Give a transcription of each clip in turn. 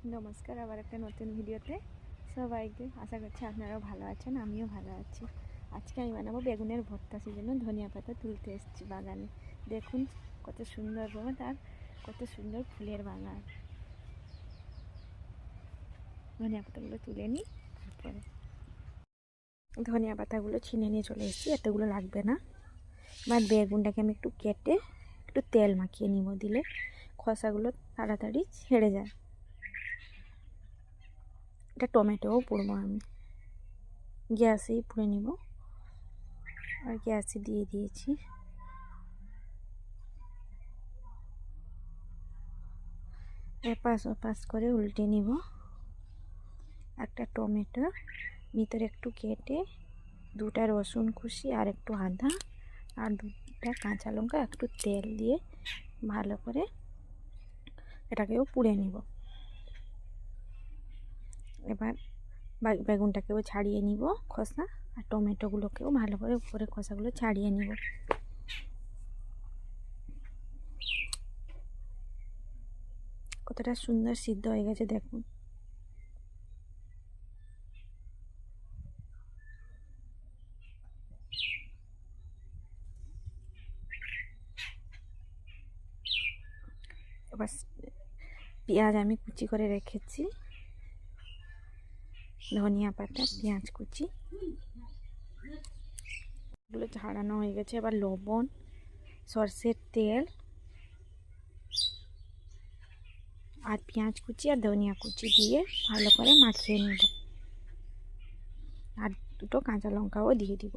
নমস্কার, আবার একটা নতুন ভিডিওতে সবাইকে আশা করছি আপনারাও ভালো আছেন, আমিও ভালো আছি। আজকে আমি বানাবো বেগুনের ভর্তা, সেই জন্য ধনিয়া পাতা তুলতে এসেছি বাগানে। দেখুন কত সুন্দর রোদ আর কত সুন্দর ফুলের বাগান। ধনিয়া পাতাগুলো তুলে নিই, তারপরে ধনিয়া পাতাগুলো ছিনে নিয়ে চলে এসেছি, এতগুলো লাগবে না। এবার বেগুনটাকে আমি একটু কেটে একটু তেল মাখিয়ে নিব, দিলে খোসাগুলো তাড়াতাড়ি ছেড়ে যায়। এটা টমেটোও পুড়বো আমি, গ্যাসেই পুড়ে নিব। আর গ্যাসে দিয়ে দিয়েছি। এপাশ ওপাশ করে উল্টে নিব। একটা টমেটো ভিতরে একটু কেটে, দুটা রসুন কুচি আর একটু আদা আর দুটা কাঁচা লঙ্কা একটু তেল দিয়ে ভালো করে এটাকেও পুড়ে নিব। এবার বেগুনটাকেও ছাড়িয়ে নিব খোসা, আর টমেটোগুলোকেও ভালো করে উপরে খোসাগুলো ছাড়িয়ে নিব। কতটা সুন্দর সিদ্ধ হয়ে গেছে দেখুন। এবার পেঁয়াজ আমি কুচি করে রেখেছি, ধনিয়া পাতা, পেঁয়াজ কুচি এগুলো ছাড়ানো হয়ে গেছে। এবার লবণ, সরষের তেল আর পেঁয়াজ কুচি আর ধনিয়া কুচি দিয়ে ভালো করে মাখিয়ে নেব। আর দুটো কাঁচা লঙ্কাও দিয়ে দিব।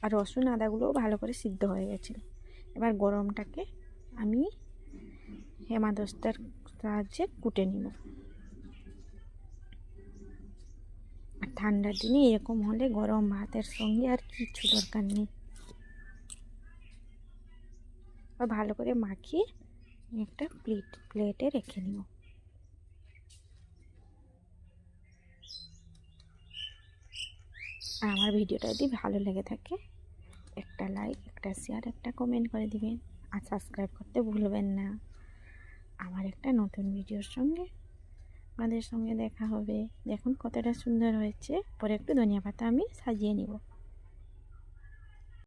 আর রসুন আদাগুলোও ভালো করে সিদ্ধ হয়ে গেছে। এবার গরমটাকে আমি হেমাদস্তার সাহায্যে কুটে নিব। আর ঠান্ডার দিনে এরকম হলে গরম ভাতের সঙ্গে আর কিছু দরকার নেই। আর ভালো করে মাখিয়ে একটা প্লেটে রেখে নিব। আর আমার ভিডিওটা যদি ভালো লেগে থাকে, একটা লাইক, একটা শেয়ার, একটা কমেন্ট করে দিবেন। আর সাবস্ক্রাইব করতে ভুলবেন না। আমার একটা নতুন ভিডিওর সঙ্গে আপনাদের সঙ্গে দেখা হবে। দেখুন কতটা সুন্দর হয়েছে। পরে একটু ধনিয়া পাতা আমি সাজিয়ে নিব।